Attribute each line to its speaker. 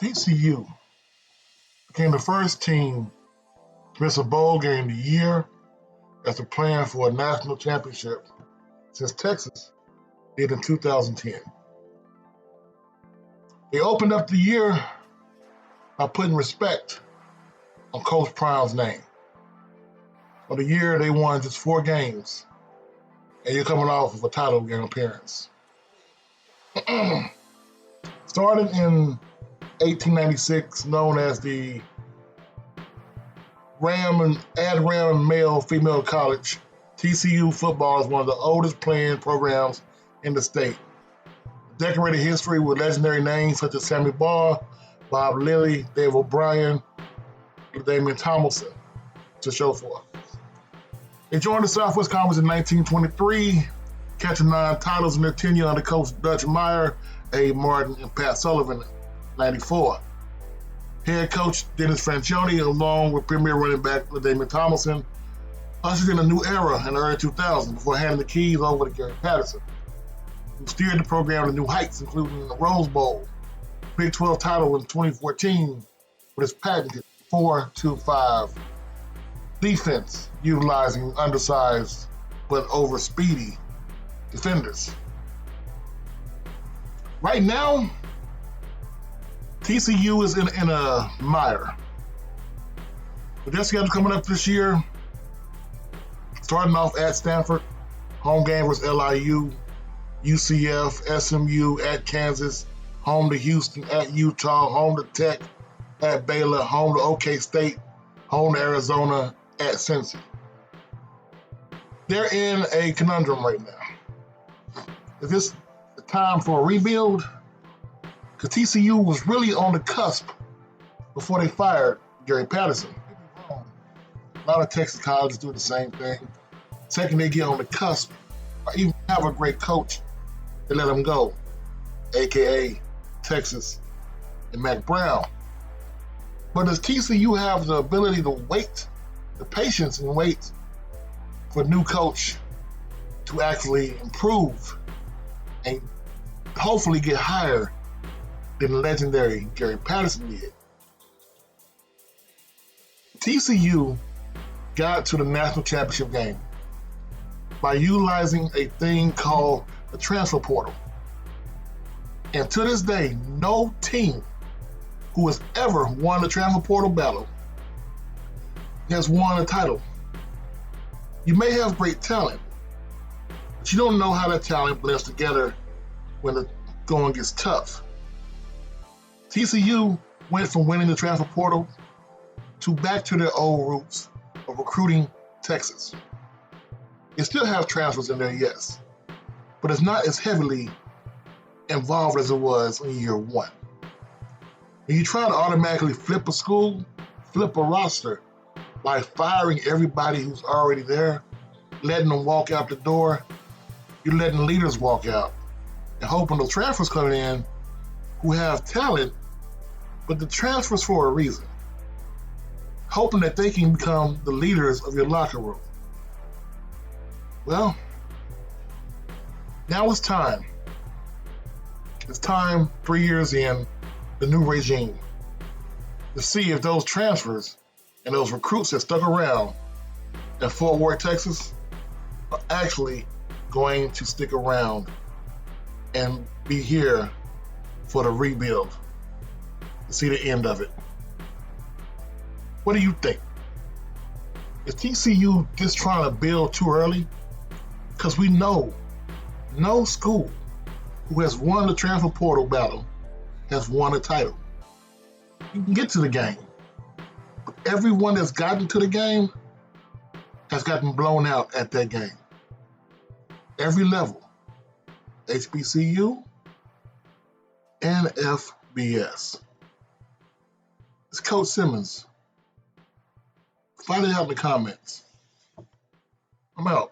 Speaker 1: TCU became the first team to miss a bowl game the year after playing for a national championship since Texas did in 2010. They opened up the year by putting respect on Coach Prime's name. For the year, they won just 4 games, and you're coming off of a title game appearance. Starting in 1896, known as the Ram Male-Female College, TCU football is one of the oldest playing programs in the state. Decorated history with legendary names such as Sammy Baugh, Bob Lilly, Dave O'Brien, Damian Tomlinson, to show forth. They joined the Southwest Conference in 1923, catching 9 titles in their tenure under Coach Dutch Meyer, Abe Martin, and Pat Sullivan in 94. Head coach Dennis Franchione, along with premier running back Damian Tomlinson, ushered in a new era in the early 2000s before handing the keys over to Gary Patterson, who steered the program to new heights, including the Rose Bowl, Big 12 title in 2014 with his patented 4-2-5 defense, utilizing undersized but over-speedy defenders. Right now, TCU is in a mire. With their schedule coming up this year, starting off at Stanford, home game versus LIU, UCF, SMU at Kansas, home to Houston at Utah, home to Tech at Baylor, home to OK State, home to Arizona at Cincy. They're in a conundrum right now. Is this the time for a rebuild? Because TCU was really on the cusp before they fired Gary Patterson. A lot of Texas colleges do the same thing. Second, they get on the cusp or even have a great coach, they let them go, aka Texas and Mac Brown. But does TCU have the ability to wait, the patience and wait for a new coach to actually improve and hopefully get higher than the legendary Gary Patterson did? TCU got to the national championship game by utilizing a thing called the transfer portal. And to this day, no team who has ever won the transfer portal battle has won a title. You may have great talent, but you don't know how that talent blends together when the going gets tough. TCU went from winning the transfer portal to back to their old roots of recruiting Texas. They still have transfers in there, yes, but it's not as heavily involved as it was in year one. When you try to automatically flip a school, flip a roster by firing everybody who's already there, letting them walk out the door, you're letting leaders walk out and hoping those transfers coming in who have talent, but the transfers for a reason, hoping that they can become the leaders of your locker room. Well, now it's time. It's time, 3 years in, the new regime, to see if those transfers and those recruits that stuck around in Fort Worth, Texas, are actually going to stick around and be here for the rebuild, to see the end of it. What do you think? Is TCU just trying to build too early? Because we know no school who has won the transfer portal battle has won a title. You can get to the game, but everyone that's gotten to the game has gotten blown out at that game. Every level, HBCU and FBS. It's Coach Simmons. Find it out in the comments. I'm out.